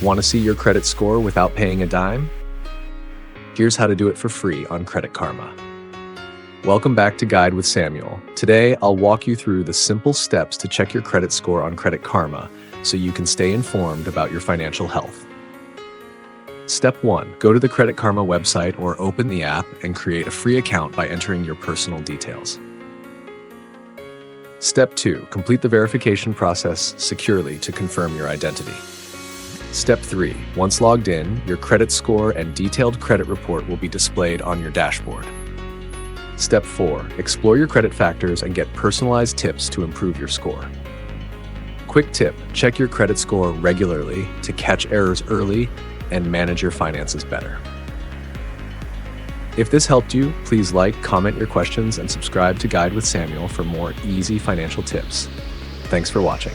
Want to see your credit score without paying a dime? Here's how to do it for free on Credit Karma. Welcome back to Guide with Samuel. Today, I'll walk you through the simple steps to check your credit score on Credit Karma so you can stay informed about your financial health. Step 1. Go to the Credit Karma website or open the app and create a free account by entering your personal details. Step 2. Complete the verification process securely to confirm your identity. Step 3. Once logged in, your credit score and detailed credit report will be displayed on your dashboard. Step 4. Explore your credit factors and get personalized tips to improve your score. Quick tip: check your credit score regularly to catch errors early and manage your finances better. If this helped you, please like, comment your questions, and subscribe to Guide with Samuel for more easy financial tips. Thanks for watching.